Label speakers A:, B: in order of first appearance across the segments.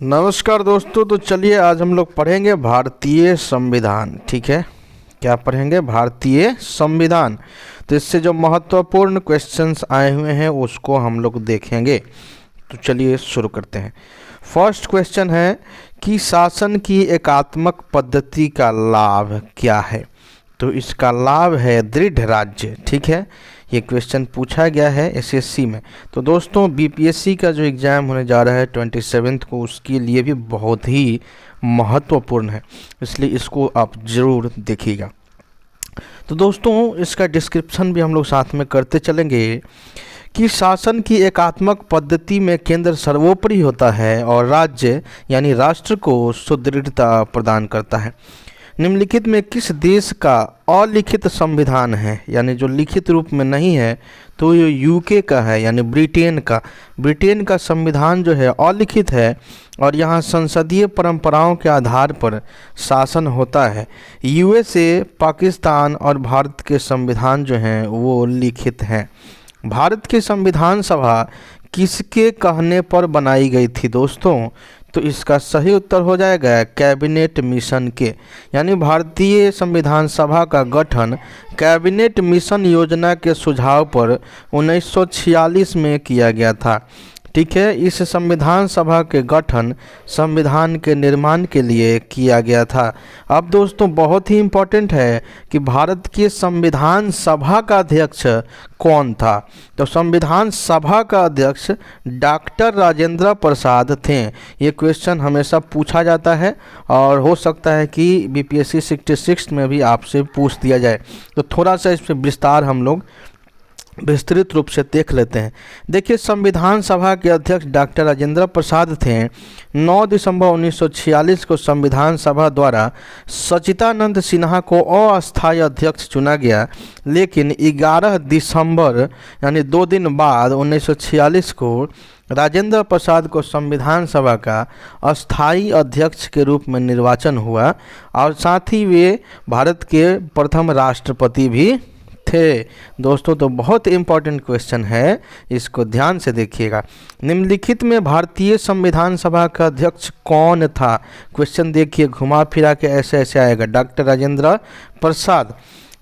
A: नमस्कार दोस्तों। तो चलिए आज हम लोग पढ़ेंगे भारतीय संविधान। ठीक है, क्या पढ़ेंगे? भारतीय संविधान। तो इससे जो महत्वपूर्ण क्वेश्चंस आए हुए हैं उसको हम लोग देखेंगे। तो चलिए शुरू करते हैं। फर्स्ट क्वेश्चन है कि शासन की एकात्मक पद्धति का लाभ क्या है? तो इसका लाभ है दृढ़ राज्य। ठीक है, ये क्वेश्चन पूछा गया है एसएससी में। तो दोस्तों बीपीएससी का जो एग्ज़ाम होने जा रहा है 27 को, उसके लिए भी बहुत ही महत्वपूर्ण है, इसलिए इसको आप ज़रूर देखिएगा। तो दोस्तों इसका डिस्क्रिप्शन भी हम लोग साथ में करते चलेंगे कि शासन की एकात्मक पद्धति में केंद्र सर्वोपरि होता है और राज्य यानी राष्ट्र को सुदृढ़ता प्रदान करता है। निम्नलिखित में किस देश का अलिखित संविधान है? यानी जो लिखित रूप में नहीं है तो ये यूके का है, यानी ब्रिटेन का संविधान जो है अलिखित है और यहाँ संसदीय परंपराओं के आधार पर शासन होता है। यूएसए, पाकिस्तान और भारत के संविधान जो हैं वो लिखित हैं। भारत की संविधान सभा किसके कहने पर बनाई गई थी दोस्तों? तो इसका सही उत्तर हो जाएगा कैबिनेट मिशन के, यानी भारतीय संविधान सभा का गठन कैबिनेट मिशन योजना के सुझाव पर 1946 में किया गया था। ठीक है, इस संविधान सभा के गठन संविधान के निर्माण के लिए किया गया था। अब दोस्तों बहुत ही इम्पोर्टेंट है कि भारत के संविधान सभा का अध्यक्ष कौन था? तो संविधान सभा का अध्यक्ष डॉक्टर राजेंद्र प्रसाद थे। ये क्वेश्चन हमेशा पूछा जाता है और हो सकता है कि बीपीएससी 66 में भी आपसे पूछ दिया जाए। तो थोड़ा सा इस पर विस्तार हम लोग विस्तृत रूप से देख लेते हैं। देखिए, संविधान सभा के अध्यक्ष डॉक्टर राजेंद्र प्रसाद थे। 9 दिसंबर 1946 को संविधान सभा द्वारा सच्चिदानंद सिन्हा को अस्थायी अध्यक्ष चुना गया, लेकिन 11 दिसंबर यानी 2 दिन बाद 1946 को राजेंद्र प्रसाद को संविधान सभा का अस्थायी अध्यक्ष के रूप में निर्वाचन हुआ और साथ ही वे भारत के प्रथम राष्ट्रपति भी थे। दोस्तों तो बहुत इम्पॉर्टेंट क्वेश्चन है, इसको ध्यान से देखिएगा। निम्नलिखित में भारतीय संविधान सभा का अध्यक्ष कौन था? क्वेश्चन देखिए, घुमा फिरा के ऐसे आएगा। डॉक्टर राजेंद्र प्रसाद।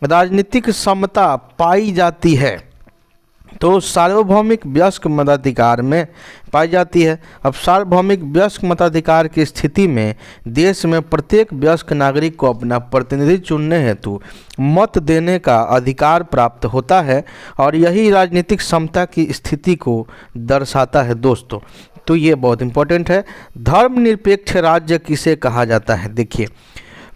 A: राजनीतिक समता पाई जाती है तो सार्वभौमिक वयस्क मताधिकार में पाई जाती है। अब सार्वभौमिक वयस्क मताधिकार की स्थिति में देश में प्रत्येक वयस्क नागरिक को अपना प्रतिनिधि चुनने हेतु मत देने का अधिकार प्राप्त होता है और यही राजनीतिक समता की स्थिति को दर्शाता है दोस्तों। तो ये बहुत इंपॉर्टेंट है। धर्मनिरपेक्ष राज्य किसे कहा जाता है? देखिए,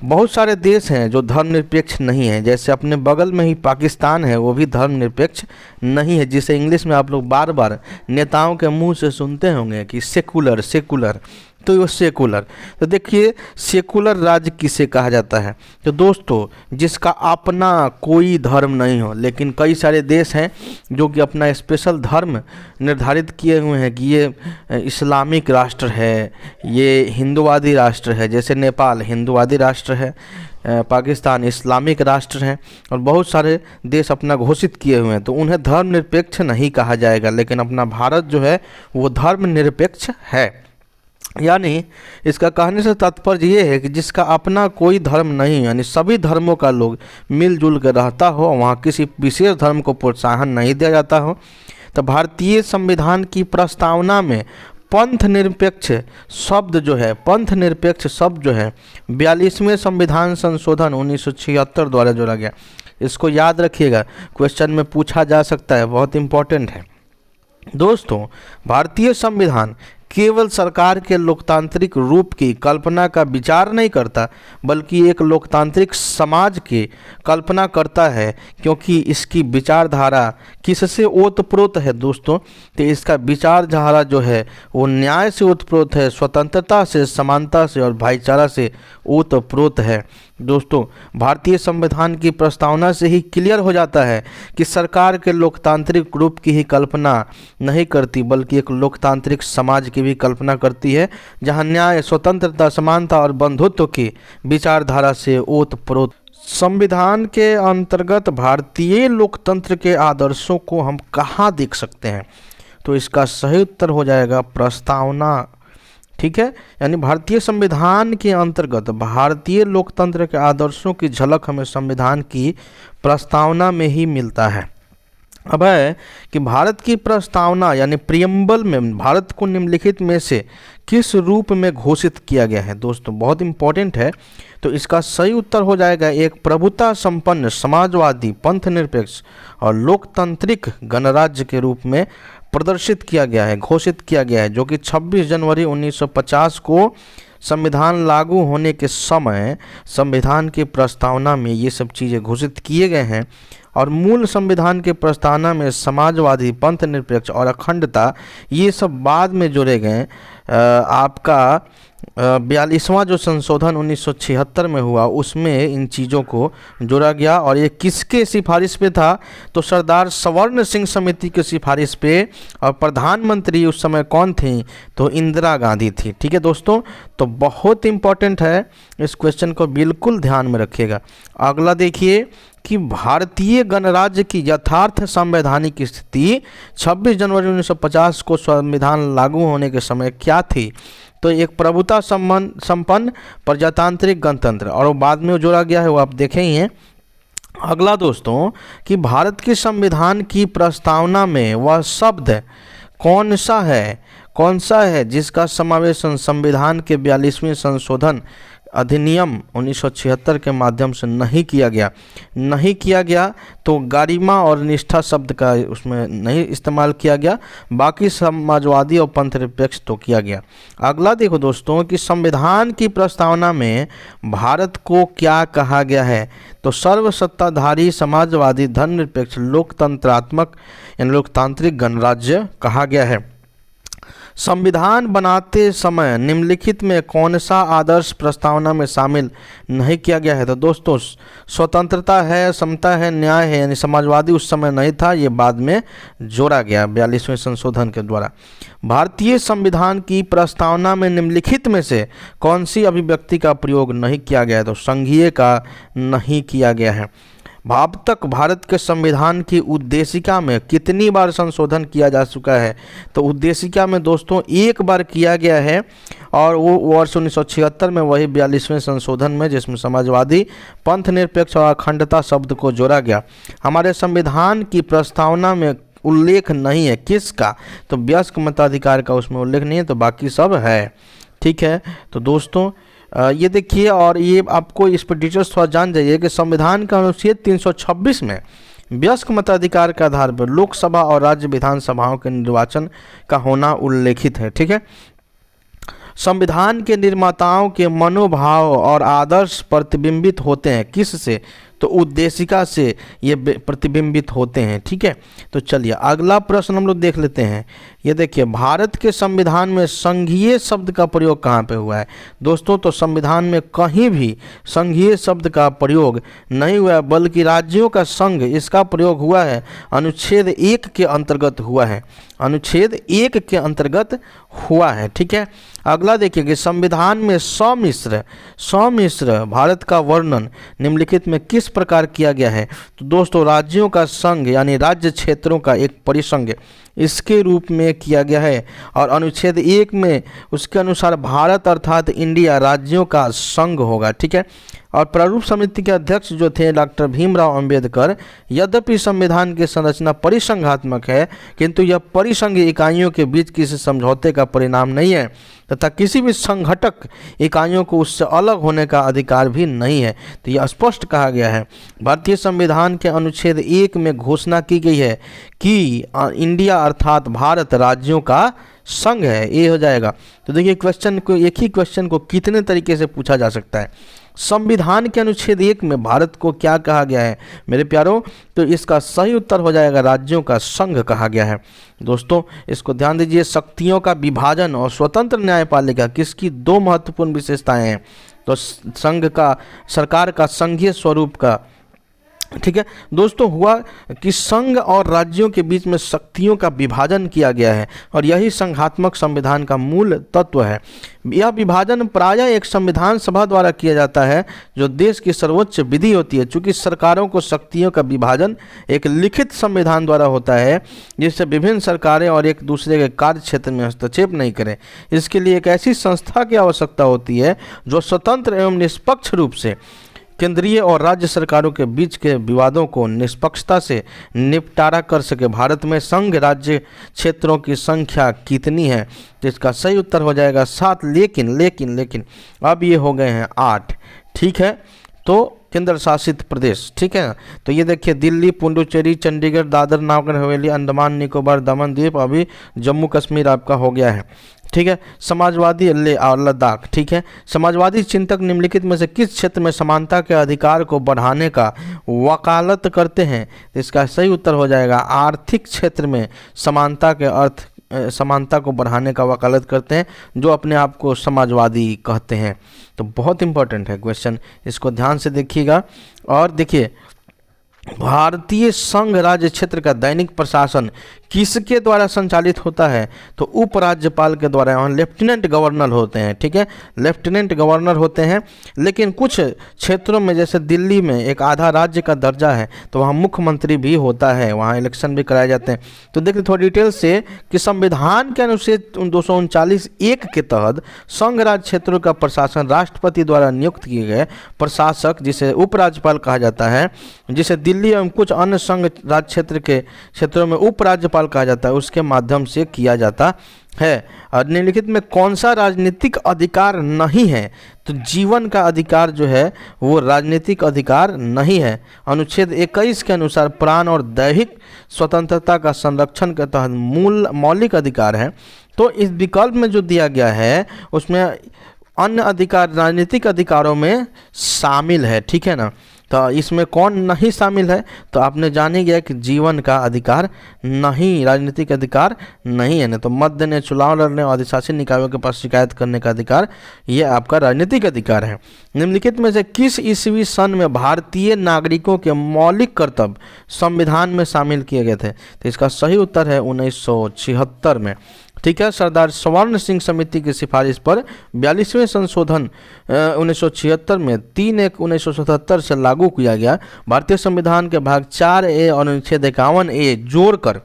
A: बहुत सारे देश हैं जो धर्मनिरपेक्ष नहीं है, जैसे अपने बगल में ही पाकिस्तान है, वो भी धर्मनिरपेक्ष नहीं है, जिसे इंग्लिश में आप लोग बार बार नेताओं के मुंह से सुनते होंगे कि सेकुलर। तो वो सेकुलर। तो देखिए, सेकुलर राज्य किसे कहा जाता है? तो दोस्तों जिसका अपना कोई धर्म नहीं हो, लेकिन कई सारे देश हैं जो कि अपना स्पेशल धर्म निर्धारित किए हुए हैं कि ये इस्लामिक राष्ट्र है, ये हिंदूवादी राष्ट्र है। जैसे नेपाल हिंदूवादी राष्ट्र है, पाकिस्तान इस्लामिक राष्ट्र हैं और बहुत सारे देश अपना घोषित किए हुए हैं, तो उन्हें धर्मनिरपेक्ष नहीं कहा जाएगा। लेकिन अपना भारत जो है वो धर्मनिरपेक्ष है। यानी इसका कहने से तात्पर्य ये है कि जिसका अपना कोई धर्म नहीं, यानी सभी धर्मों का लोग मिलजुल कर रहता हो, वहाँ किसी विशेष धर्म को प्रोत्साहन नहीं दिया जाता हो। तो भारतीय संविधान की प्रस्तावना में पंथ निरपेक्ष शब्द जो है 42वें संविधान संशोधन 1976 द्वारा जोड़ा गया। इसको याद रखिएगा, क्वेश्चन में पूछा जा सकता है, बहुत इंपॉर्टेंट है दोस्तों। भारतीय संविधान केवल सरकार के लोकतांत्रिक रूप की कल्पना का विचार नहीं करता, बल्कि एक लोकतांत्रिक समाज की कल्पना करता है, क्योंकि इसकी विचारधारा किससे ओतप्रोत है दोस्तों? तो इसका विचारधारा जो है वो न्याय से ओतप्रोत है, स्वतंत्रता से, समानता से और भाईचारा से ओतप्रोत है। दोस्तों भारतीय संविधान की प्रस्तावना से ही क्लियर हो जाता है कि सरकार के लोकतांत्रिक रूप की ही कल्पना नहीं करती, बल्कि एक लोकतांत्रिक समाज की भी कल्पना करती है, जहां न्याय, स्वतंत्रता, समानता और बंधुत्व की विचारधारा से ओतप्रोत। संविधान के अंतर्गत भारतीय लोकतंत्र के आदर्शों को हम कहाँ देख सकते हैं? तो इसका सही उत्तर हो जाएगा प्रस्तावना। ठीक है, यानी भारतीय संविधान के अंतर्गत भारतीय लोकतंत्र के आदर्शों की झलक हमें संविधान की प्रस्तावना में ही मिलता है। अब है कि भारत की प्रस्तावना यानी प्रियम्बल में भारत को निम्नलिखित में से किस रूप में घोषित किया गया है। दोस्तों बहुत इंपॉर्टेंट है, तो इसका सही उत्तर हो जाएगा एक प्रभुता संपन्न समाजवादी पंथ निरपेक्ष और लोकतांत्रिक गणराज्य के रूप में प्रदर्शित किया गया है, घोषित किया गया है, जो कि 26 जनवरी 1950 को संविधान लागू होने के समय संविधान की प्रस्तावना में ये सब चीज़ें घोषित किए गए हैं। और मूल संविधान के प्रस्तावना में समाजवादी पंथ निरपेक्ष और अखंडता ये सब बाद में जोड़े गए। आपका 42वां जो संशोधन 1976 में हुआ उसमें इन चीज़ों को जोड़ा गया। और ये किसके सिफारिश पे था, तो सरदार स्वर्ण सिंह समिति के सिफारिश पे, और प्रधानमंत्री उस समय कौन थी, तो इंदिरा गांधी थी। ठीक है दोस्तों, तो बहुत इंपॉर्टेंट है, इस क्वेश्चन को बिल्कुल ध्यान में रखिएगा। अगला देखिए कि भारतीय गणराज्य की यथार्थ संवैधानिक स्थिति 26 जनवरी 1950 को संविधान लागू होने के समय क्या थी, तो एक प्रभुता संपन्न प्रजातांत्रिक गणतंत्र, और वो बाद में जोड़ा गया है, वो आप देखे ही हैं। अगला दोस्तों कि भारत के संविधान की प्रस्तावना में वह शब्द कौन सा है जिसका समावेश संविधान के 42वें संशोधन अधिनियम 1976 के माध्यम से नहीं किया गया। तो गरिमा और निष्ठा शब्द का उसमें नहीं इस्तेमाल किया गया, बाकी समाजवादी और पंथ निरपेक्ष तो किया गया। अगला देखो दोस्तों कि संविधान की प्रस्तावना में भारत को क्या कहा गया है, तो सर्वसत्ताधारी समाजवादी धर्मनिरपेक्ष लोकतंत्रात्मक यानी लोकतांत्रिक गणराज्य कहा गया है। संविधान बनाते समय निम्नलिखित में कौन सा आदर्श प्रस्तावना में शामिल नहीं किया गया है, तो दोस्तों स्वतंत्रता है, समता है, न्याय है, यानी समाजवादी उस समय नहीं था, ये बाद में जोड़ा गया 42वें संशोधन के द्वारा। भारतीय संविधान की प्रस्तावना में निम्नलिखित में से कौन सी अभिव्यक्ति का प्रयोग नहीं किया गया है, तो संघीय का नहीं किया गया है। अब तक भारत के संविधान की उद्देशिका में कितनी बार संशोधन किया जा चुका है, तो उद्देशिका में दोस्तों एक बार किया गया है, और वो वर्ष 1976 में वही 42वें संशोधन में, जिसमें समाजवादी पंथ निरपेक्ष और अखंडता शब्द को जोड़ा गया। हमारे संविधान की प्रस्तावना में उल्लेख नहीं है किसका, तो वयस्क मताधिकार का उसमें उल्लेख नहीं है, तो बाकी सब है। ठीक है, तो दोस्तों ये देखिए, और ये आपको इस पर डिटेल्स थोड़ा जान जाइए कि संविधान का अनुच्छेद 326 में वयस्क मताधिकार के आधार पर लोकसभा और राज्य विधानसभाओं के निर्वाचन का होना उल्लेखित है। ठीक है, संविधान के निर्माताओं के मनोभाव और आदर्श प्रतिबिंबित होते हैं किससे, तो उद्देशिका से ये प्रतिबिंबित होते हैं। ठीक है, तो चलिए अगला प्रश्न हम लोग देख लेते हैं। ये देखिए, भारत के संविधान में संघीय शब्द का प्रयोग कहाँ पे हुआ है, दोस्तों तो संविधान में कहीं भी संघीय शब्द का प्रयोग नहीं हुआ है, बल्कि राज्यों का संघ इसका प्रयोग हुआ है, अनुच्छेद 1 के अंतर्गत हुआ है, अनुच्छेद 1 के अंतर्गत हुआ है। ठीक है, अगला देखिए कि संविधान में सौमिश्र भारत का वर्णन निम्नलिखित में किस प्रकार किया गया है, तो दोस्तों राज्यों का संघ यानी राज्य क्षेत्रों का एक परिसंघ इसके रूप में किया गया है। और अनुच्छेद 1 में उसके अनुसार भारत अर्थात इंडिया राज्यों का संघ होगा। ठीक है, और प्रारूप समिति के अध्यक्ष जो थे डॉक्टर भीमराव अंबेडकर, यद्यपि संविधान की संरचना परिसंघात्मक है, किंतु यह परिसंघ इकाइयों के बीच किसी समझौते का परिणाम नहीं है तथा किसी भी संघटक इकाइयों को उससे अलग होने का अधिकार भी नहीं है। तो यह स्पष्ट कहा गया है। भारतीय संविधान के अनुच्छेद 1 में घोषणा की गई है कि इंडिया अर्थात भारत राज्यों का संघ है, ये हो जाएगा। तो देखिए क्वेश्चन को, एक ही क्वेश्चन को कितने तरीके से पूछा जा सकता है। संविधान के अनुच्छेद 1 में भारत को क्या कहा गया है मेरे प्यारों, तो इसका सही उत्तर हो जाएगा राज्यों का संघ कहा गया है। दोस्तों इसको ध्यान दीजिए, शक्तियों का विभाजन और स्वतंत्र न्यायपालिका किसकी दो महत्वपूर्ण विशेषताएं हैं, तो संघ का, सरकार का संघीय स्वरूप का ठीक है दोस्तों, हुआ कि संघ और राज्यों के बीच में शक्तियों का विभाजन किया गया है और यही संघात्मक संविधान का मूल तत्व है। यह विभाजन प्रायः एक संविधान सभा द्वारा किया जाता है जो देश की सर्वोच्च विधि होती है। चूंकि सरकारों को शक्तियों का विभाजन एक लिखित संविधान द्वारा होता है जिससे विभिन्न सरकारें और एक दूसरे के कार्य क्षेत्र में हस्तक्षेप नहीं करें। इसके लिए एक ऐसी संस्था की आवश्यकता होती है जो स्वतंत्र एवं निष्पक्ष रूप से केंद्रीय और राज्य सरकारों के बीच के विवादों को निष्पक्षता से निपटारा कर सके। भारत में संघ राज्य क्षेत्रों की संख्या कितनी है? तो इसका सही उत्तर हो जाएगा 7। लेकिन अब ये हो गए हैं 8। ठीक है, तो केंद्र शासित प्रदेश, ठीक है ना। तो ये देखिए दिल्ली, पुडुचेरी, चंडीगढ़, दादर नगर हवेली, अंडमान निकोबार, दमन द्वीप, अभी जम्मू कश्मीर आपका हो गया है। ठीक है, समाजवादी लेह और लद्दाख। ठीक है, समाजवादी चिंतक निम्नलिखित में से किस क्षेत्र में समानता के अधिकार को बढ़ाने का वकालत करते हैं? तो इसका सही उत्तर हो जाएगा आर्थिक क्षेत्र में समानता को बढ़ाने का वकालत करते हैं, जो अपने आप को समाजवादी कहते हैं। तो बहुत इंपॉर्टेंट है क्वेश्चन, इसको ध्यान से देखिएगा। और देखिए, भारतीय संघ राज्य क्षेत्र का दैनिक प्रशासन किसके द्वारा संचालित होता है? तो उपराज्यपाल के द्वारा। वहाँ लेफ्टिनेंट गवर्नर होते हैं। ठीक है, लेफ्टिनेंट गवर्नर होते हैं। लेकिन कुछ क्षेत्रों में जैसे दिल्ली में एक आधा राज्य का दर्जा है तो वहाँ मुख्यमंत्री भी होता है, वहाँ इलेक्शन भी कराए जाते हैं। तो देखिए थोड़ा डिटेल से कि संविधान के अनुच्छेद 239(1) के तहत संघ राज्य क्षेत्रों का प्रशासन राष्ट्रपति द्वारा नियुक्त किए गए प्रशासक, जिसे उपराज्यपाल कहा जाता है, जिसे दिल्ली एवं कुछ अन्य संघ राज्य क्षेत्र के क्षेत्रों में उपराज्यपाल कहा जाता है, उसके माध्यम से किया जाता है। और निम्नलिखित में कौन सा राजनीतिक अधिकार नहीं है? तो जीवन का अधिकार जो है वो राजनीतिक अधिकार नहीं है। अनुच्छेद 21 के अनुसार प्राण और दैहिक स्वतंत्रता का संरक्षण के तहत मौलिक अधिकार है। तो इस विकल्प में जो दिया गया है उसमें अन्य अधिकार राजनीतिक अधिकारों में शामिल है। ठीक है ना, तो इसमें कौन नहीं शामिल है? तो आपने जाने गया कि जीवन का अधिकार नहीं, राजनीतिक अधिकार नहीं है। ना तो मत देने, चुनाव लड़ने और अधिशासी निकायों के पास शिकायत करने का अधिकार, ये आपका राजनीतिक अधिकार है। निम्नलिखित में से किस ईस्वी सन में भारतीय नागरिकों के मौलिक कर्तव्य संविधान में शामिल किए गए थे? तो इसका सही उत्तर है 1976 में। ठीक है, सरदार स्वर्ण सिंह समिति की सिफारिश पर 42वें संशोधन 1976 में 3/1/1977 से लागू किया गया। भारतीय संविधान के भाग 4A और अनुच्छेद 51A जोड़कर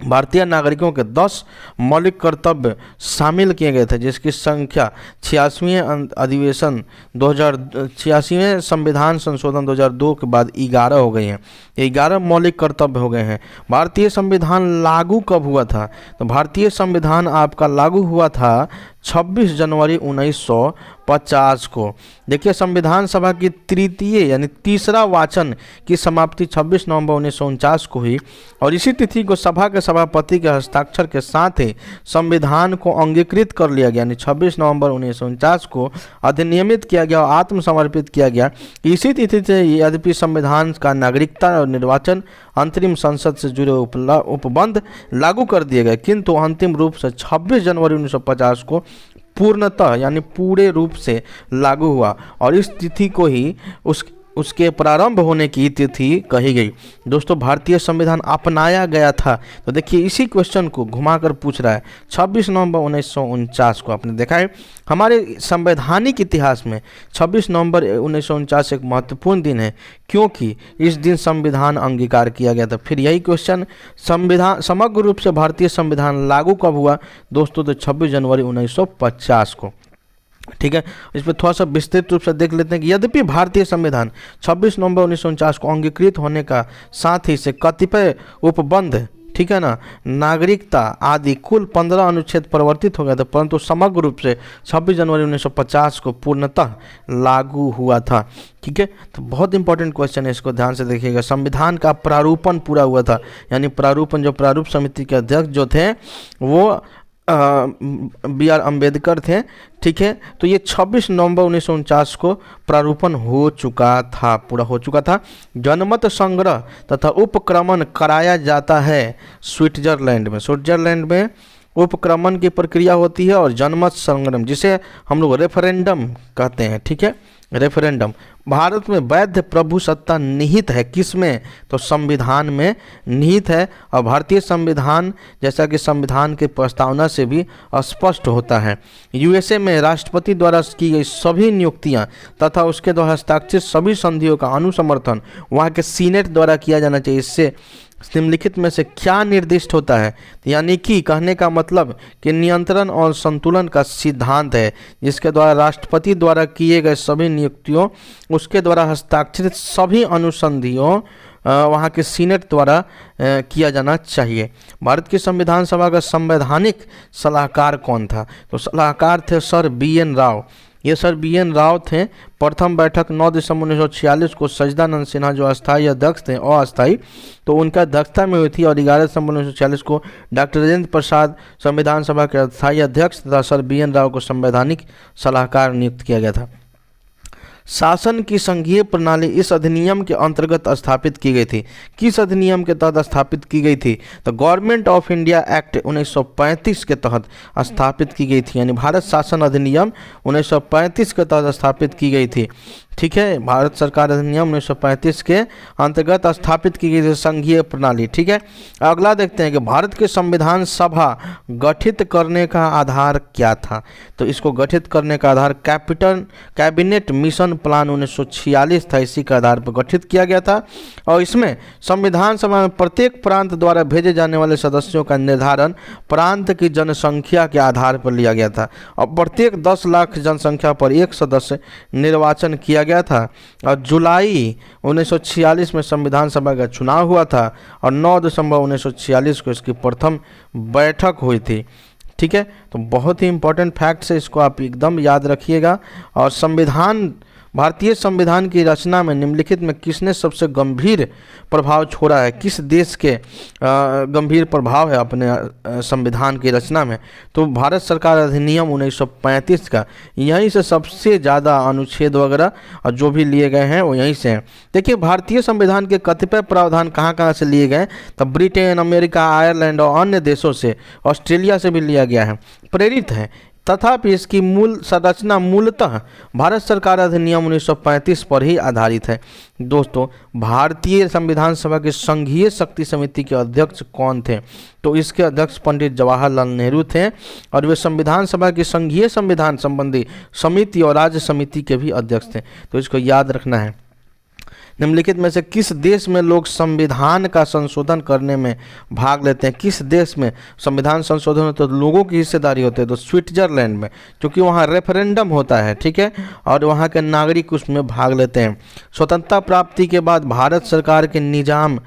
A: भारतीय नागरिकों के 10 मौलिक कर्तव्य शामिल किए गए थे, जिसकी संख्या 86वें अधिवेशन 86वें संविधान संशोधन 2002 के बाद 11 हो गई हैं। ये 11 मौलिक कर्तव्य हो गए हैं। भारतीय संविधान लागू कब हुआ था? तो भारतीय संविधान आपका लागू हुआ था 26 जनवरी 1950 को। देखिए, संविधान सभा की तृतीय यानी तीसरा वाचन की समाप्ति 26 नवंबर 1949 को हुई और इसी तिथि को सभा के सभापति के हस्ताक्षर के साथ ही संविधान को अंगीकृत कर लिया गया। यानी 26 नवंबर 1949 को अधिनियमित किया गया और आत्मसमर्पित किया गया। इसी तिथि से यद्यपि संविधान का नागरिकता और निर्वाचन अंतरिम संसद से जुड़े उपबंध लागू कर दिए गए, किंतु अंतिम रूप से 26 जनवरी 1950 को पूर्णतः यानी पूरे रूप से लागू हुआ और इस तिथि को ही उसके प्रारंभ होने की तिथि कही गई। दोस्तों, भारतीय संविधान अपनाया गया था। तो देखिए, इसी क्वेश्चन को घुमाकर पूछ रहा है 26 नवंबर 1949 को। आपने देखा है हमारे संवैधानिक इतिहास में 26 नवंबर 1949 एक महत्वपूर्ण दिन है, क्योंकि इस दिन संविधान अंगीकार किया गया था। फिर यही क्वेश्चन, संविधान समग्र रूप से भारतीय संविधान लागू कब हुआ? दोस्तों, तो 26 जनवरी 1950 को। ठीक है, इस पर थोड़ा सा विस्तृत रूप से देख लेते हैं कि यद्यपि भारतीय संविधान 26 नवंबर 1949 को अंगीकृत होने का साथ ही से कतिपय उपबंध, ठीक है ना, नागरिकता आदि कुल 15 अनुच्छेद परिवर्तित हो गया था, परंतु समग्र रूप से 26 जनवरी 1950 को पूर्णतः लागू हुआ था। ठीक है, तो बहुत इंपॉर्टेंट क्वेश्चन है, इसको ध्यान से देखिएगा। संविधान का प्रारूपण पूरा हुआ था, यानी प्रारूपण जो प्रारूप समिति के अध्यक्ष जो थे वो BR अम्बेडकर थे। ठीक है, तो ये 26 नवंबर 1949 को प्रारूपण हो चुका था, पूरा हो चुका था। जनमत संग्रह तथा उपक्रमण कराया जाता है स्विट्जरलैंड में। स्विट्जरलैंड में उपक्रमण की प्रक्रिया होती है और जनमत संग्रह जिसे हम लोग रेफरेंडम कहते हैं, ठीक है, रेफरेंडम। भारत में वैध प्रभुसत्ता निहित है, किस में? तो संविधान में निहित है। और भारतीय संविधान जैसा कि संविधान की प्रस्तावना से भी स्पष्ट होता है। यूएसए में राष्ट्रपति द्वारा की गई सभी नियुक्तियां तथा उसके द्वारा हस्ताक्षरित सभी संधियों का अनुसमर्थन वहाँ के सीनेट द्वारा किया जाना चाहिए। इससे निम्नलिखित में से क्या निर्दिष्ट होता है? यानी कि कहने का मतलब कि नियंत्रण और संतुलन का सिद्धांत है, जिसके द्वारा राष्ट्रपति द्वारा किए गए सभी नियुक्तियों, उसके द्वारा हस्ताक्षरित सभी अनुसंधियों वहाँ के सीनेट द्वारा किया जाना चाहिए। भारत की संविधान सभा का संवैधानिक सलाहकार कौन था? तो सलाहकार थे सर BN राव। ये सर BN राव थे। प्रथम बैठक 9 दिसंबर 1946 को सच्चिदानंद सिन्हा जो अस्थायी अध्यक्ष थे, अस्थायी, तो उनका अध्यक्षता में हुई थी। और 11 दिसंबर 1946 को डॉक्टर राजेंद्र प्रसाद संविधान सभा के अस्थायी अध्यक्ष तथा सर BN राव को संवैधानिक सलाहकार नियुक्त किया गया था। शासन की संघीय प्रणाली इस अधिनियम के अंतर्गत स्थापित की गई थी। किस अधिनियम के तहत स्थापित की गई थी? तो गवर्नमेंट ऑफ इंडिया एक्ट 1935 के तहत स्थापित की गई थी। यानी भारत शासन अधिनियम 1935 के तहत स्थापित की गई थी, ठीक है। भारत सरकार अधिनियम 1935 के अंतर्गत स्थापित की गई थी संघीय प्रणाली, ठीक है। अगला देखते हैं कि भारत के संविधान सभा गठित करने का आधार क्या था? तो इसको गठित करने का आधार कैबिनेट मिशन प्लान 1946 था। इसी के आधार पर गठित किया गया था। और इसमें संविधान सभा में प्रत्येक प्रांत द्वारा भेजे जाने वाले सदस्यों का निर्धारण प्रांत की जनसंख्या के आधार पर लिया गया था। और प्रत्येक 10 लाख जनसंख्या पर एक सदस्य निर्वाचन किया गया था। और जुलाई 1946 में संविधान सभा का चुनाव हुआ था और 9 दिसंबर 1946 को इसकी प्रथम बैठक हुई थी, ठीक है। तो बहुत ही इंपॉर्टेंट फैक्ट्स है, इसको आप एकदम याद रखिएगा। और भारतीय संविधान की रचना में निम्नलिखित में किसने सबसे गंभीर प्रभाव छोड़ा है? किस देश के गंभीर प्रभाव है अपने संविधान की रचना में? तो भारत सरकार अधिनियम 1935 का, यहीं से सबसे ज़्यादा अनुच्छेद वगैरह और जो भी लिए गए हैं वो यहीं से हैं। देखिए, भारतीय संविधान के कतिपय प्रावधान कहाँ कहाँ से लिए गए? तो ब्रिटेन, अमेरिका, आयरलैंड और अन्य देशों से, ऑस्ट्रेलिया से भी लिया गया है, प्रेरित है। तथापि इसकी मूल संरचना मूलतः भारत सरकार अधिनियम 1935 पर ही आधारित है। दोस्तों, भारतीय संविधान सभा की संघीय शक्ति समिति के अध्यक्ष कौन थे? तो इसके अध्यक्ष पंडित जवाहरलाल नेहरू थे। और वे संविधान सभा की संघीय संविधान संबंधी समिति और राज्य समिति के भी अध्यक्ष थे। तो इसको याद रखना है। निम्नलिखित में से किस देश में लोग संविधान का संशोधन करने में भाग लेते हैं? किस देश में संविधान संशोधन होता है तो लोगों की हिस्सेदारी होती है? तो स्विट्जरलैंड में, क्योंकि वहाँ रेफरेंडम होता है, ठीक है, और वहाँ के नागरिक उसमें भाग लेते हैं। स्वतंत्रता प्राप्ति के बाद भारत सरकार के निजाम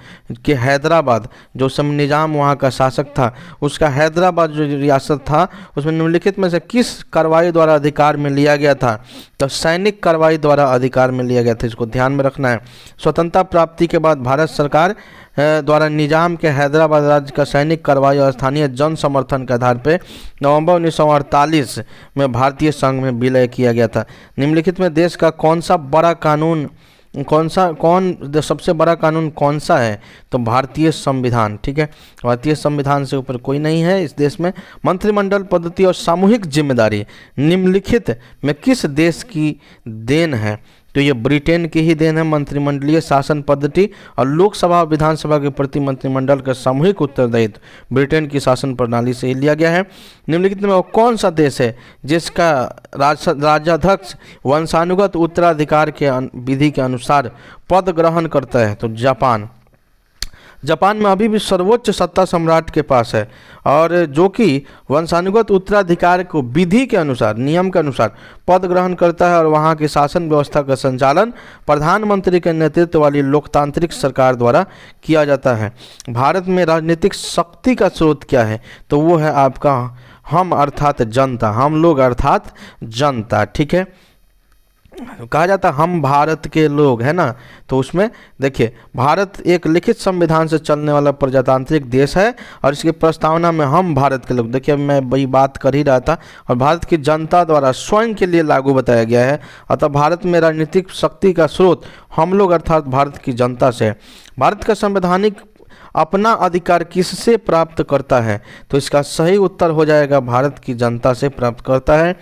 A: के हैदराबाद, जो सब निजाम वहाँ का शासक था, उसका हैदराबाद जो रियासत था, उसमें निम्नलिखित में से किस कार्रवाई द्वारा अधिकार में लिया गया था? तो सैनिक कार्रवाई द्वारा अधिकार में लिया गया था। इसको ध्यान में रखना है। स्वतंत्रता प्राप्ति के बाद भारत सरकार द्वारा निजाम के हैदराबाद राज्य का सैनिक कार्रवाई और स्थानीय जन समर्थन के आधार पर नवंबर 1948 में भारतीय संघ में विलय किया गया था। निम्नलिखित में देश का सबसे बड़ा कानून कौन सा है? तो भारतीय संविधान, ठीक है। भारतीय संविधान से ऊपर कोई नहीं है इस देश में। मंत्रिमंडल पद्धति और सामूहिक जिम्मेदारी निम्नलिखित में किस देश की देन है? तो ये ब्रिटेन की ही देन है। मंत्रिमंडलीय शासन पद्धति और लोकसभा और विधानसभा के प्रति मंत्रिमंडल का सामूहिक उत्तरदायित्व ब्रिटेन की शासन प्रणाली से ही लिया गया है। निम्नलिखित में वो कौन सा देश है जिसका राजाध्यक्ष वंशानुगत उत्तराधिकार के विधि के अनुसार पद ग्रहण करता है? तो जापान। जापान में अभी भी सर्वोच्च सत्ता सम्राट के पास है, और जो कि वंशानुगत उत्तराधिकार को विधि के अनुसार, नियम के अनुसार पद ग्रहण करता है। और वहाँ की शासन व्यवस्था का संचालन प्रधानमंत्री के नेतृत्व वाली लोकतांत्रिक सरकार द्वारा किया जाता है। भारत में राजनीतिक शक्ति का स्रोत क्या है? तो वो है आपका हम अर्थात जनता, हम लोग अर्थात जनता, ठीक है। कहा जाता हम भारत के लोग, है ना। तो उसमें देखिए, भारत एक लिखित संविधान से चलने वाला प्रजातांत्रिक देश है और इसकी प्रस्तावना में हम भारत के लोग, देखिए मैं वही बात कर ही रहा था, और भारत की जनता द्वारा स्वयं के लिए लागू बताया गया है। अतः भारत में राजनीतिक शक्ति का स्रोत हम लोग अर्थात भारत की जनता से है। भारत का संवैधानिक अपना अधिकार किससे प्राप्त करता है? तो इसका सही उत्तर हो जाएगा भारत की जनता से प्राप्त करता है।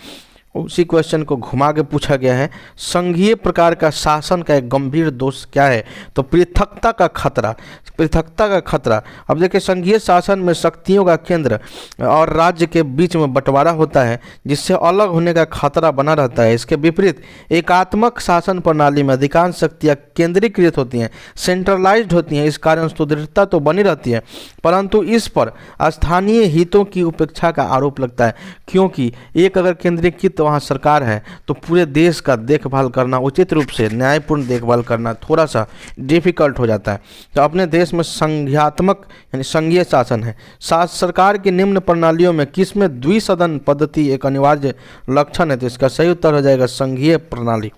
A: उसी क्वेश्चन को घुमा के पूछा गया है, संघीय प्रकार का शासन का एक गंभीर दोष क्या है? तो पृथकता का खतरा, पृथकता का खतरा। अब देखिए, संघीय शासन में शक्तियों का केंद्र और राज्य के बीच में बंटवारा होता है, जिससे अलग होने का खतरा बना रहता है। इसके विपरीत एकात्मक शासन प्रणाली में अधिकांश शक्तियाँ केंद्रीकृत होती हैं, सेंट्रलाइज्ड होती हैं। इस कारण सुदृढ़ता तो बनी रहती है, परंतु इस पर स्थानीय हितों की उपेक्षा का आरोप लगता है, क्योंकि एक अगर केंद्रीकृत वहाँ सरकार है तो पूरे देश का देखभाल करना, उचित रूप से न्यायपूर्ण देखभाल करना थोड़ा सा डिफिकल्ट हो जाता है। तो अपने देश में संघात्मक यानी संघीय शासन है। सरकार की निम्न प्रणालियों में किसमें द्विसदन पद्धति एक अनिवार्य लक्षण है? तो इसका सही उत्तर हो जाएगा संघीय प्रणाली।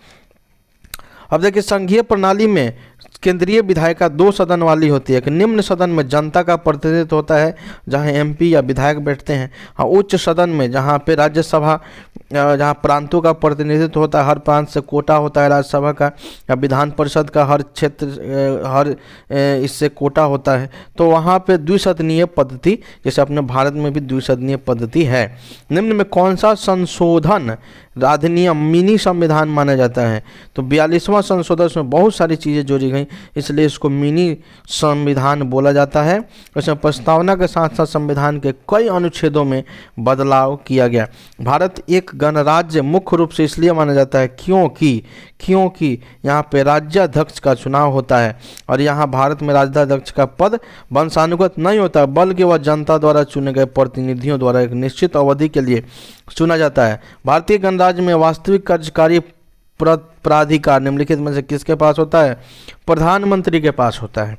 A: अब देखिए, संघीय प्रणाली में केंद्रीय विधायिका 2 सदन वाली होती है। कि निम्न सदन में जनता का प्रतिनिधित्व होता है, जहां एमपी या विधायक बैठते हैं। हाँ, उच्च सदन में जहां पे राज्यसभा, जहां प्रांतों का प्रतिनिधित्व होता है, हर प्रांत से कोटा होता है राज्यसभा का, या विधान परिषद का हर क्षेत्र हर इससे कोटा होता है। तो वहाँ पे द्विसदनीय पद्धति, जैसे अपने भारत में भी द्विसदनीय पद्धति है। निम्न में कौन सा संशोधन अधिनियम मिनी संविधान माना जाता है? तो 42वां संशोधन में बहुत सारी चीज़ें जोड़ी गई, इसलिए इसको मिनी संविधान बोला जाता है। इसमें प्रस्तावना के साथ साथ संविधान के कई अनुच्छेदों में बदलाव किया गया। भारत एक गणराज्य मुख्य रूप से इसलिए माना जाता है क्योंकि यहाँ पे राज्याध्यक्ष का चुनाव होता है, और यहाँ भारत में राज्याध्यक्ष का पद वंशानुगत नहीं होता, बल्कि वह जनता द्वारा चुने गए प्रतिनिधियों द्वारा एक निश्चित अवधि के लिए चुना जाता है। भारतीय गणराज्य में वास्तविक कार्यकारी प्राधिकार निम्नलिखित में से किसके पास होता है? प्रधानमंत्री के पास होता है।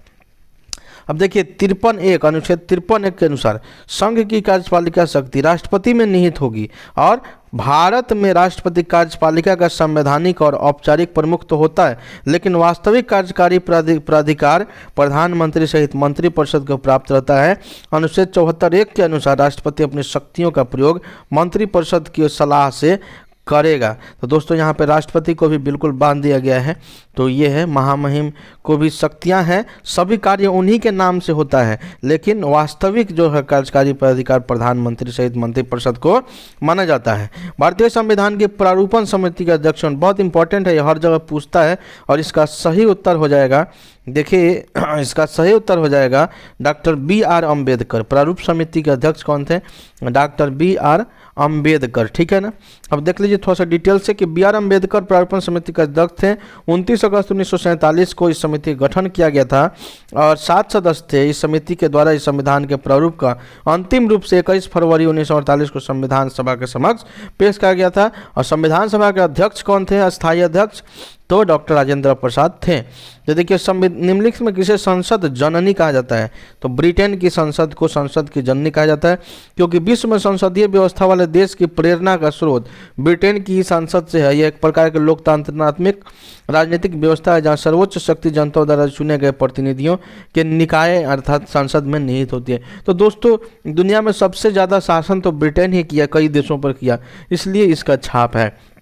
A: अब देखिए, 53(1) अनुच्छेद 53(1) के अनुसार संघ की कार्यपालिका शक्ति राष्ट्रपति में निहित होगी, और भारत में राष्ट्रपति कार्यपालिका का संवैधानिक और औपचारिक प्रमुख तो होता है, लेकिन वास्तविक कार्यकारी प्राधिकार प्रधानमंत्री सहित मंत्रिपरिषद को प्राप्त रहता है। अनुच्छेद 74(1) के अनुसार राष्ट्रपति अपनी शक्तियों का प्रयोग मंत्रिपरिषद की सलाह से करेगा। तो दोस्तों, यहाँ पे राष्ट्रपति को भी बिल्कुल बांध दिया गया है। तो ये है, महामहिम को भी शक्तियाँ हैं, सभी कार्य उन्हीं के नाम से होता है, लेकिन वास्तविक जो है कार्यकारी प्राधिकार प्रधानमंत्री सहित मंत्रिपरिषद को माना जाता है। भारतीय संविधान की प्रारूपण समिति का अध्यक्ष बहुत इंपॉर्टेंट है, ये हर जगह पूछता है, और इसका सही उत्तर हो जाएगा, देखिए इसका सही उत्तर हो जाएगा डॉक्टर BR अम्बेडकर। प्रारूप समिति के अध्यक्ष कौन थे? डॉक्टर BR अम्बेडकर, ठीक है ना। अब देख लीजिए थोड़ा सा डिटेल से कि BR अम्बेडकर प्रारूपण समिति के अध्यक्ष थे। 29 अगस्त 1947 को इस समिति का गठन किया गया था, और 7 सदस्य थे। इस समिति के द्वारा इस संविधान के प्रारूप का अंतिम रूप से 21 फरवरी 1948 को संविधान सभा के समक्ष पेश किया गया था। और संविधान सभा के अध्यक्ष कौन थे? अस्थायी अध्यक्ष तो डॉक्टर राजेंद्र प्रसाद थे। तो देखिए, निम्नलिखित में किसे संसद जननी कहा जाता है? तो ब्रिटेन की संसद को संसद की जननी कहा जाता है, क्योंकि विश्व में संसदीय व्यवस्था वाले देश की प्रेरणा का स्रोत ब्रिटेन की संसद से है। यह एक प्रकार के लोकतांत्रिक राजनीतिक व्यवस्था है, जहाँ सर्वोच्च शक्ति जनता द्वारा चुने गए प्रतिनिधियों के निकाय अर्थात संसद में निहित होती है। तो दोस्तों, दुनिया में सबसे ज़्यादा शासन तो ब्रिटेन ही किया, कई देशों पर किया, इसलिए इसका छाप है।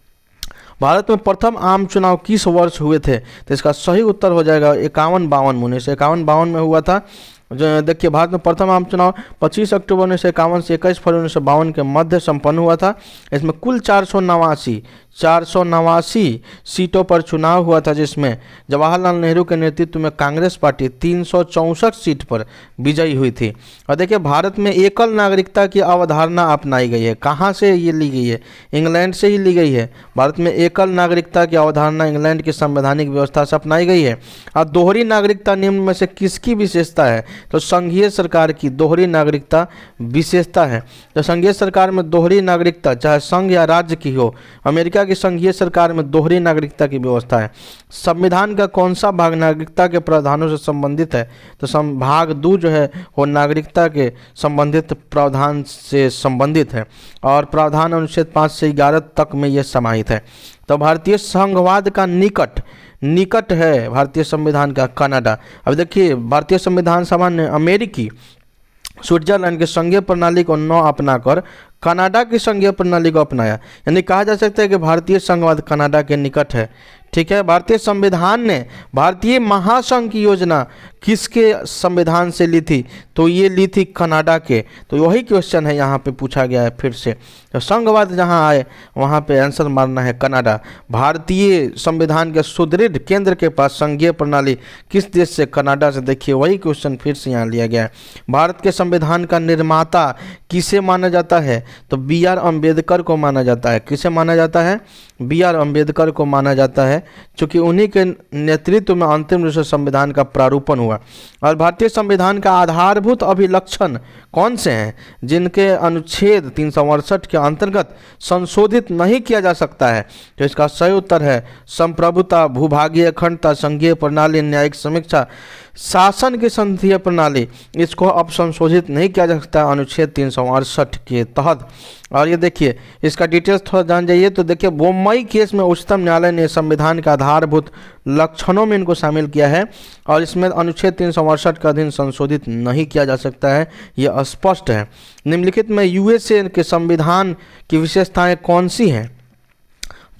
A: भारत में प्रथम आम चुनाव किस वर्ष हुए थे? तो इसका सही उत्तर हो जाएगा 51-52 में। 1951 में हुआ था। जो देखिए, भारत में प्रथम आम चुनाव 25 अक्टूबर 1951 से 21 फरवरी 1952 के मध्य संपन्न हुआ था। इसमें कुल 489 सीटों पर चुनाव हुआ था, जिसमें जवाहरलाल नेहरू के नेतृत्व में कांग्रेस पार्टी 364 सीट पर विजयी हुई थी। और देखिए, भारत में एकल नागरिकता की अवधारणा अपनाई गई है। कहाँ से ये ली गई है? इंग्लैंड से ही ली गई है। भारत में एकल नागरिकता की अवधारणा इंग्लैंड की संवैधानिक व्यवस्था से अपनाई गई है। और दोहरी नागरिकता निम्न में से किसकी विशेषता है? तो संघीय सरकार की दोहरी नागरिकता विशेषता है। तो संघीय सरकार में दोहरी नागरिकता चाहे संघ या राज्य की हो, अमेरिका की संघीय सरकार में दोहरी नागरिकता की व्यवस्था है। संविधान का कौन सा भाग नागरिकता के प्रावधानों से संबंधित है? तो भाग 2 जो है वो नागरिकता के संबंधित प्रावधान से संबंधित है, और प्रावधान अनुच्छेद 5 से 11 तक में यह समाहित है। तो भारतीय संघवाद का निकट है भारतीय संविधान का कनाडा। अब देखिए, भारतीय संविधान सभा ने अमेरिकी स्विट्जरलैंड के संघीय प्रणाली को न अपनाकर कनाडा की संघीय प्रणाली को अपनाया। यानी कहा जा सकता है कि भारतीय संघवाद कनाडा के निकट है। ठीक है, भारतीय संविधान ने भारतीय महासंघ की योजना किसके संविधान से ली थी? तो ये ली थी कनाडा के। तो वही क्वेश्चन है यहाँ पे पूछा गया है फिर से। तो संघवाद जहाँ आए वहाँ पे आंसर मारना है कनाडा। भारतीय संविधान के सुदृढ़ केंद्र के पास संघीय प्रणाली किस देश से? कनाडा से। देखिए वही क्वेश्चन फिर से यहाँ लिया गया है। भारत के संविधान का निर्माता किसे माना जाता है? तो B.R. अम्बेडकर को माना जाता है। किसे माना जाता है? B.R. अम्बेडकर को माना जाता है, क्योंकि उन्हीं के नेतृत्व में अंतिम रूप से संविधान का प्रारूपण हुआ। और भारतीय संविधान का आधारभूत अभिलक्षण कौन से हैं जिनके अनुच्छेद 368 के अंतर्गत संशोधित नहीं किया जा सकता है? तो इसका सही उत्तर है संप्रभुता, भूभागीय अखंडता, संघीय प्रणाली, न्यायिक समीक्षा, शासन की संघीय प्रणाली। इसको अब संशोधित नहीं किया जा सकता अनुच्छेद 368 के तहत। और ये देखिए इसका डिटेल्स थोड़ा जान जाइए तो देखिए बोम्मई केस में उच्चतम न्यायालय ने संविधान के आधारभूत लक्षणों में इनको शामिल किया है और इसमें अनुच्छेद 368 का अधीन संशोधित नहीं किया जा सकता है, ये स्पष्ट है। निम्नलिखित में यूएसए के संविधान की विशेषताएं कौन सी हैं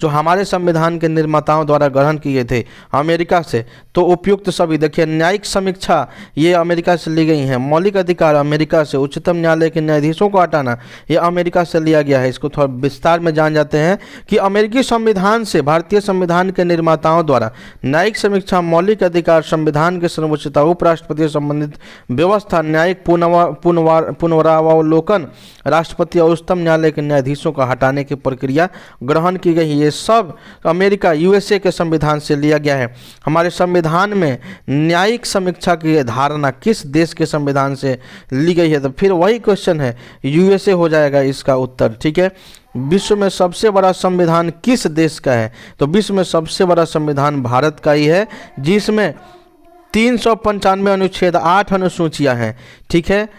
A: जो हमारे संविधान के निर्माताओं द्वारा ग्रहण किए थे अमेरिका से? तो उपयुक्त सभी। देखिए न्यायिक समीक्षा ये अमेरिका से ली गई हैं। मौलिक अधिकार अमेरिका से। उच्चतम न्यायालय के न्यायाधीशों को हटाना ये अमेरिका से लिया गया है। इसको थोड़ा विस्तार में जान जाते हैं कि अमेरिकी संविधान से भारतीय संविधान के निर्माताओं द्वारा न्यायिक समीक्षा, मौलिक अधिकार, संविधान की सर्वोच्चता, उपराष्ट्रपति से संबंधित व्यवस्था, न्यायिक पुनरावलोकन, राष्ट्रपति और उच्चतम न्यायालय के न्यायाधीशों को हटाने की प्रक्रिया ग्रहण की गई। ये सब अमेरिका यूएसए के संविधान से लिया गया है। हमारे संविधान में न्यायिक समीक्षा की धारणा किस देश के संविधान से ली गई है? तो फिर वही क्वेश्चन है, यूएसए हो जाएगा इसका उत्तर। ठीक है, विश्व में सबसे बड़ा संविधान किस देश का है? तो विश्व में सबसे बड़ा संविधान भारत का ही है, जिसमें 395 अनुच्छेद, 8 अनुसूचियां हैं। ठीक है,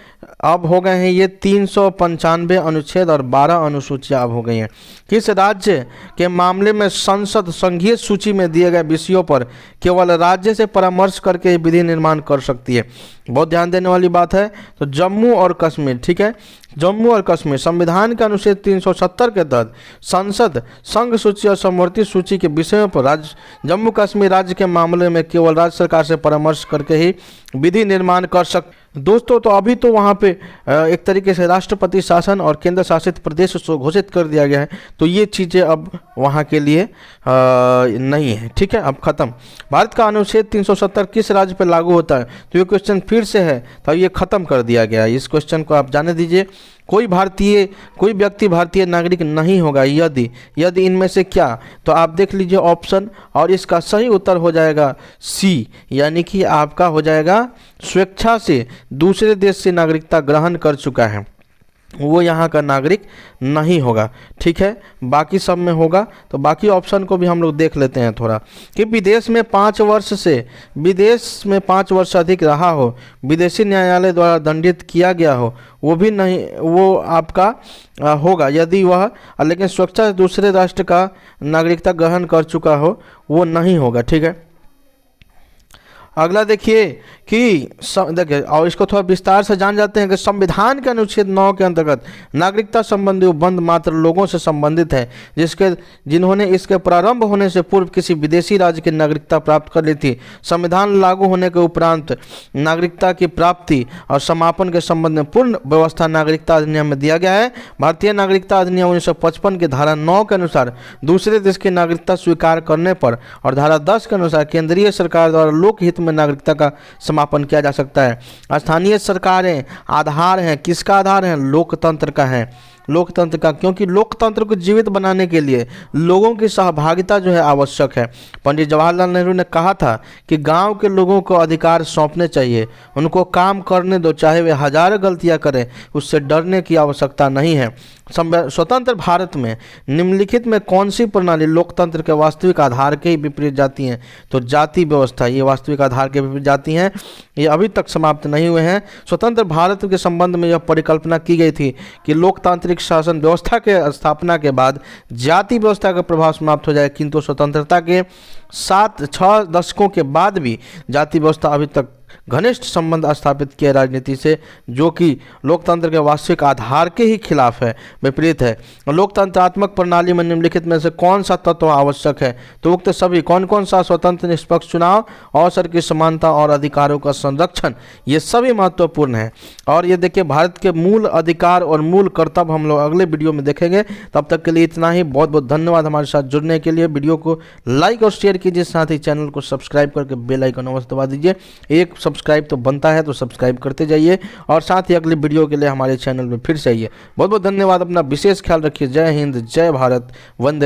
A: अब हो गए हैं ये 395 अनुच्छेद और 12 अनुसूचियां अब हो गई हैं। किस राज्य के मामले में संसद संघीय सूची में दिए गए विषयों पर केवल राज्य से परामर्श करके ही विधि निर्माण कर सकती है? बहुत ध्यान देने वाली बात है। तो जम्मू और कश्मीर। ठीक है, जम्मू और कश्मीर संविधान के अनुच्छेद 370 के तहत संसद संघ सूची और समवर्ती सूची के विषयों पर राज्य जम्मू कश्मीर राज्य के मामले में केवल राज्य सरकार से परामर्श करके ही विधि निर्माण कर सकते। दोस्तों तो अभी तो वहाँ पे एक तरीके से राष्ट्रपति शासन और केंद्र शासित प्रदेश को घोषित कर दिया गया है, तो ये चीज़ें अब वहाँ के लिए नहीं है। ठीक है, अब खत्म। भारत का अनुच्छेद 370 किस राज्य पर लागू होता है? तो ये क्वेश्चन फिर से है, तो ये खत्म कर दिया गया। इस क्वेश्चन को आप जाने दीजिए। कोई व्यक्ति भारतीय नागरिक नहीं होगा यदि इनमें से क्या? तो आप देख लीजिए ऑप्शन, और इसका सही उत्तर हो जाएगा सी, यानी कि आपका हो जाएगा स्वेच्छा से दूसरे देश से नागरिकता ग्रहण कर चुका है, वो यहाँ का नागरिक नहीं होगा। ठीक है, बाकी सब में होगा। तो बाकी ऑप्शन को भी हम लोग देख लेते हैं थोड़ा, कि विदेश में 5 वर्ष से अधिक रहा हो, विदेशी न्यायालय द्वारा दंडित किया गया हो, वो भी नहीं, वो आपका होगा यदि वह, लेकिन स्वेच्छा से दूसरे राष्ट्र का नागरिकता ग्रहण कर चुका हो, वो नहीं होगा। ठीक है, अगला देखिए कि देखिए, और इसको थोड़ा विस्तार से जान जाते हैं कि संविधान के अनुच्छेद 9 के अंतर्गत नागरिकता संबंधी उपबंध मात्र लोगों से संबंधित है जिन्होंने इसके प्रारंभ होने से पूर्व किसी विदेशी राज्य की नागरिकता प्राप्त कर ली थी। संविधान लागू होने के उपरांत नागरिकता की प्राप्ति और समापन के संबंध में पूर्ण व्यवस्था नागरिकता अधिनियम में दिया गया है। भारतीय नागरिकता अधिनियम 1955 की धारा 9 के अनुसार दूसरे देश की नागरिकता स्वीकार करने पर और धारा 10 के अनुसार केंद्रीय सरकार द्वारा लोकहित में नागरिकता का समापन किया जा सकता है। स्थानीय सरकारें आधार हैं, किसका आधार है? लोकतंत्र का है, लोकतंत्र का, क्योंकि लोकतंत्र को जीवित बनाने के लिए लोगों की सहभागिता जो है आवश्यक है। पंडित जवाहरलाल नेहरू ने कहा था कि गांव के लोगों को अधिकार सौंपने चाहिए, उनको काम करने दो, चाहे वे हजारों गलतियां करें, उससे डरने की आवश्यकता नहीं है। स्वतंत्र भारत में निम्नलिखित में कौन सी प्रणाली लोकतंत्र के वास्तविक आधार के ही विपरीत जाती हैं? तो जाति व्यवस्था, ये वास्तविक आधार के विपरीत जाती हैं, ये अभी तक समाप्त नहीं हुए हैं। स्वतंत्र भारत के संबंध में यह परिकल्पना की गई थी कि लोकतांत्रिक शासन व्यवस्था के स्थापना के बाद जाति व्यवस्था का प्रभाव समाप्त हो जाए, किंतु स्वतंत्रता के 6 दशकों के बाद भी जाति व्यवस्था अभी तक घनिष्ठ संबंध स्थापित किए राजनीति से, जो कि लोकतंत्र के वास्तविक आधार के ही खिलाफ है, विपरीत है। लोकतंत्रात्मक प्रणाली में निम्नलिखित में से कौन सा तत्व आवश्यक है? तो उक्त सभी कौन कौन सा? स्वतंत्र निष्पक्ष चुनाव, अवसर की समानता और अधिकारों का संरक्षण, ये सभी महत्वपूर्ण है। और ये देखिए, भारत के मूल अधिकार और मूल कर्तव्य हम लोग अगले वीडियो में देखेंगे। तब तक के लिए इतना ही। बहुत बहुत धन्यवाद हमारे साथ जुड़ने के लिए। वीडियो को लाइक और शेयर कीजिए, साथ ही चैनल को सब्सक्राइब करके बेल आइकन अवश्य दबा दीजिए। एक सब्सक्राइब तो बनता है, तो सब्सक्राइब करते जाइए और साथ ही अगली वीडियो के लिए हमारे चैनल में फिर से आइए। बहुत बहुत धन्यवाद। अपना विशेष ख्याल रखिए। जय हिंद, जय भारत, वंदे